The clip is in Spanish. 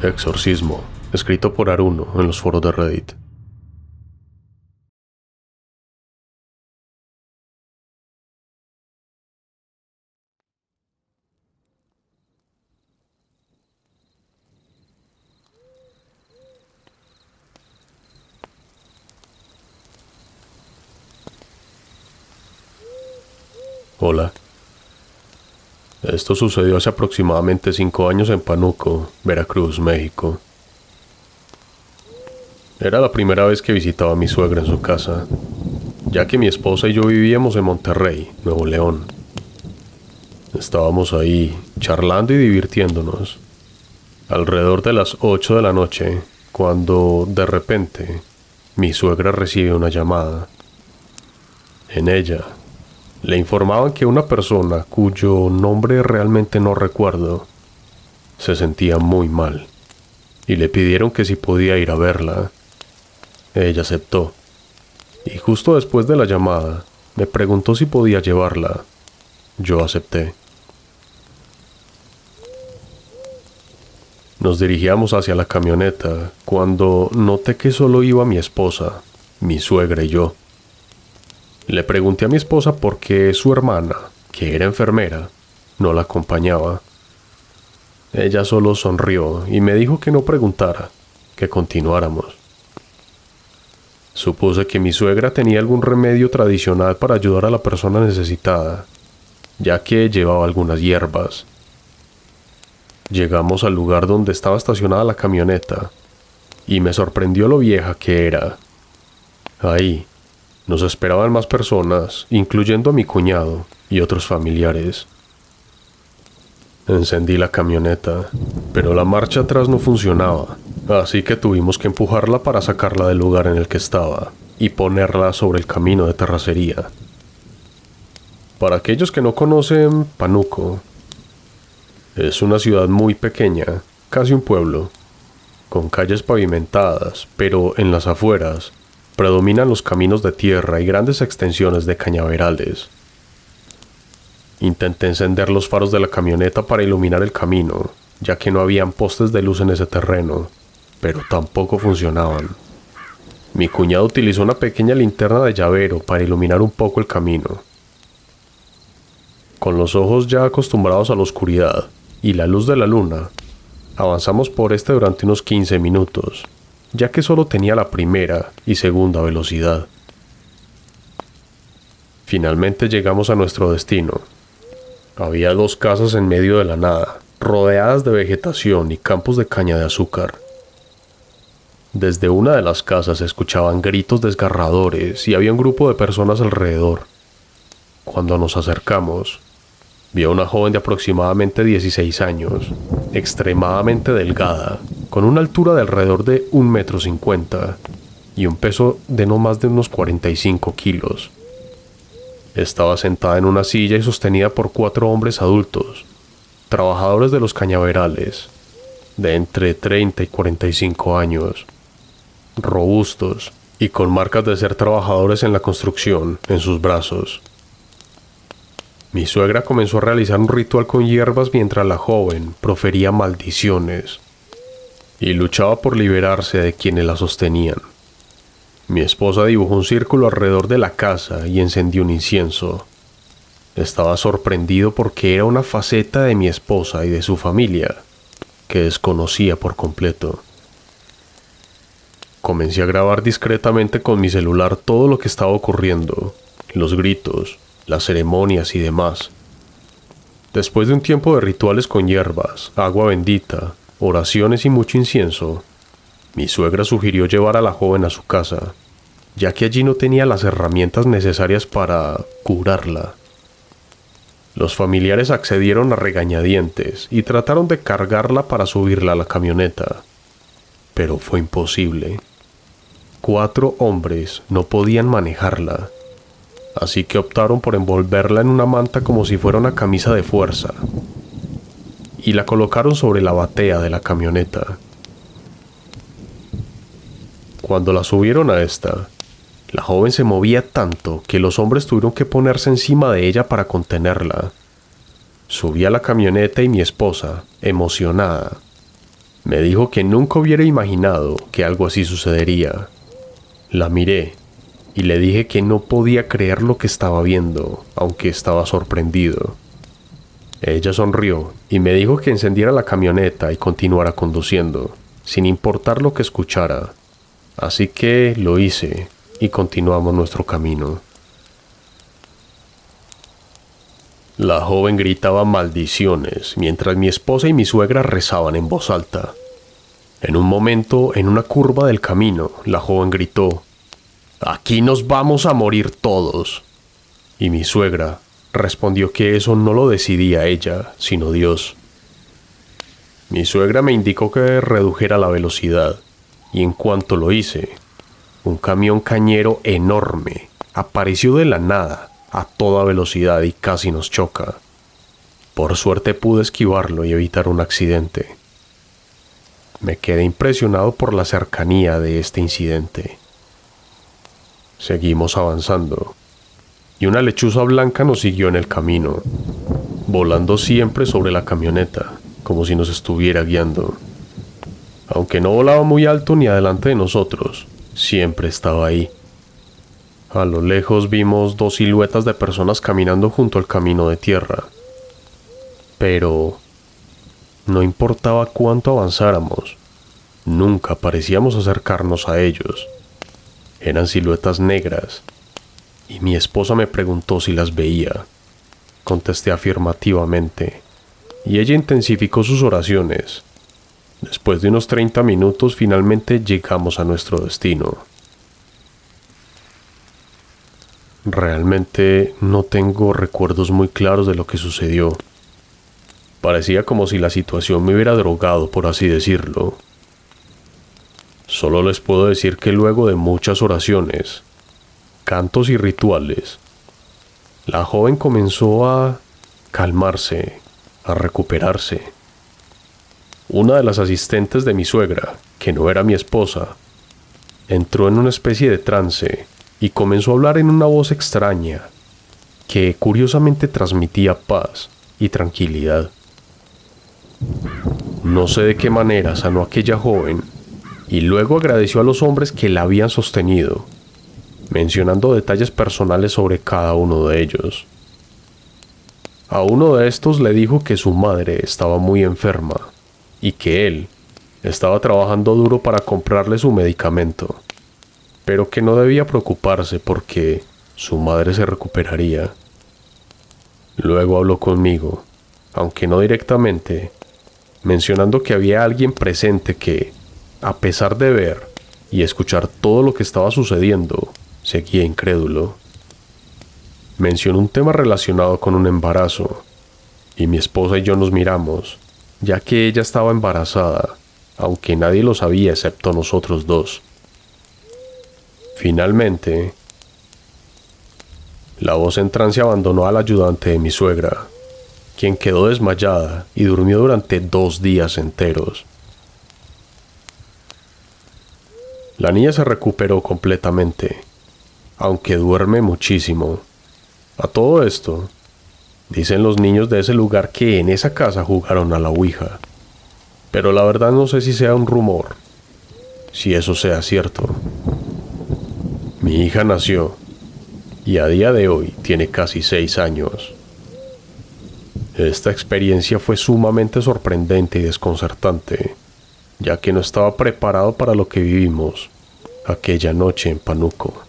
Exorcismo, escrito por Aruno en los foros de Reddit. Hola. Esto sucedió hace aproximadamente 5 años en Pánuco, Veracruz, México. Era la primera vez que visitaba a mi suegra en su casa, ya que mi esposa y yo vivíamos en Monterrey, Nuevo León. Estábamos ahí, charlando y divirtiéndonos, alrededor de las 8 de la noche, cuando, de repente, mi suegra recibe una llamada. En ella, le informaban que una persona, cuyo nombre realmente no recuerdo, se sentía muy mal, y le pidieron que si podía ir a verla. Ella aceptó, y justo después de la llamada, me preguntó si podía llevarla. Yo acepté. Nos dirigíamos hacia la camioneta, cuando noté que solo iba mi esposa, mi suegra y yo. Le pregunté a mi esposa por qué su hermana, que era enfermera, no la acompañaba. Ella solo sonrió y me dijo que no preguntara, que continuáramos. Supuse que mi suegra tenía algún remedio tradicional para ayudar a la persona necesitada, ya que llevaba algunas hierbas. Llegamos al lugar donde estaba estacionada la camioneta, y me sorprendió lo vieja que era. Ahí nos esperaban más personas, incluyendo a mi cuñado y otros familiares. Encendí la camioneta, pero la marcha atrás no funcionaba, así que tuvimos que empujarla para sacarla del lugar en el que estaba y ponerla sobre el camino de terracería. Para aquellos que no conocen Pánuco, es una ciudad muy pequeña, casi un pueblo, con calles pavimentadas, pero en las afueras predominan los caminos de tierra y grandes extensiones de cañaverales. Intenté encender los faros de la camioneta para iluminar el camino, ya que no habían postes de luz en ese terreno, pero tampoco funcionaban. Mi cuñado utilizó una pequeña linterna de llavero para iluminar un poco el camino. Con los ojos ya acostumbrados a la oscuridad y la luz de la luna, avanzamos por este durante unos 15 minutos, ya que solo tenía la primera y segunda velocidad. Finalmente llegamos a nuestro destino. Había 2 casas en medio de la nada, rodeadas de vegetación y campos de caña de azúcar. Desde una de las casas se escuchaban gritos desgarradores y había un grupo de personas alrededor. Cuando nos acercamos, vi a una joven de aproximadamente 16 años, extremadamente delgada, con una altura de alrededor de 1,50 m y un peso de no más de unos 45 kilos. Estaba sentada en una silla y sostenida por 4 hombres adultos, trabajadores de los cañaverales, de entre 30 y 45 años, robustos y con marcas de ser trabajadores en la construcción en sus brazos. Mi suegra comenzó a realizar un ritual con hierbas mientras la joven profería maldiciones y luchaba por liberarse de quienes la sostenían. Mi esposa dibujó un círculo alrededor de la casa y encendió un incienso. Estaba sorprendido porque era una faceta de mi esposa y de su familia que desconocía por completo. Comencé a grabar discretamente con mi celular todo lo que estaba ocurriendo, los gritos, las ceremonias y demás. Después de un tiempo de rituales con hierbas, agua bendita, oraciones y mucho incienso, mi suegra sugirió llevar a la joven a su casa, ya que allí no tenía las herramientas necesarias para curarla. Los familiares accedieron a regañadientes y trataron de cargarla para subirla a la camioneta, pero fue imposible. 4 hombres no podían manejarla, así que optaron por envolverla en una manta como si fuera una camisa de fuerza, y la colocaron sobre la batea de la camioneta. Cuando la subieron a esta, la joven se movía tanto que los hombres tuvieron que ponerse encima de ella para contenerla. Subí a la camioneta y mi esposa, emocionada, Me dijo que nunca hubiera imaginado que algo así sucedería. La miré y le dije que no podía creer lo que estaba viendo, aunque estaba sorprendido. Ella sonrió y me dijo que encendiera la camioneta y continuara conduciendo, sin importar lo que escuchara. Así que lo hice y continuamos nuestro camino. La joven gritaba maldiciones mientras mi esposa y mi suegra rezaban en voz alta. En un momento, en una curva del camino, la joven gritó: «Aquí nos vamos a morir todos». Y mi suegra respondió que eso no lo decidía ella, sino Dios. Mi suegra me indicó que redujera la velocidad, y en cuanto lo hice, un camión cañero enorme apareció de la nada a toda velocidad y casi nos choca. Por suerte pude esquivarlo y evitar un accidente. Me quedé impresionado por la cercanía de este incidente. Seguimos avanzando, y una lechuza blanca nos siguió en el camino, volando siempre sobre la camioneta, como si nos estuviera guiando. Aunque no volaba muy alto ni adelante de nosotros, siempre estaba ahí. A lo lejos vimos dos siluetas de personas caminando junto al camino de tierra. Pero no importaba cuánto avanzáramos, nunca parecíamos acercarnos a ellos. Eran siluetas negras, y mi esposa me preguntó si las veía. Contesté afirmativamente, y ella intensificó sus oraciones. Después de unos 30 minutos, finalmente llegamos a nuestro destino. Realmente no tengo recuerdos muy claros de lo que sucedió. Parecía como si la situación me hubiera drogado, por así decirlo. Solo les puedo decir que luego de muchas oraciones, cantos y rituales, la joven comenzó a calmarse, a recuperarse. Una de las asistentes de mi suegra, que no era mi esposa, entró en una especie de trance y comenzó a hablar en una voz extraña que curiosamente transmitía paz y tranquilidad. No sé de qué manera sanó aquella joven y luego agradeció a los hombres que la habían sostenido, mencionando detalles personales sobre cada uno de ellos. A uno de estos le dijo que su madre estaba muy enferma y que él estaba trabajando duro para comprarle su medicamento, pero que no debía preocuparse porque su madre se recuperaría. Luego habló conmigo, aunque no directamente, mencionando que había alguien presente que, a pesar de ver y escuchar todo lo que estaba sucediendo, seguía incrédulo. Mencionó un tema relacionado con un embarazo, y mi esposa y yo nos miramos, ya que ella estaba embarazada, aunque nadie lo sabía excepto nosotros dos. Finalmente, la voz en trance abandonó al ayudante de mi suegra, quien quedó desmayada y durmió durante 2 días enteros. La niña se recuperó completamente, aunque duerme muchísimo. A todo esto, dicen los niños de ese lugar que en esa casa jugaron a la Ouija, pero la verdad no sé si sea un rumor, si eso sea cierto. Mi hija nació y a día de hoy tiene casi 6 años. Esta experiencia fue sumamente sorprendente y desconcertante, ya que no estaba preparado para lo que vivimos aquella noche en Pánuco.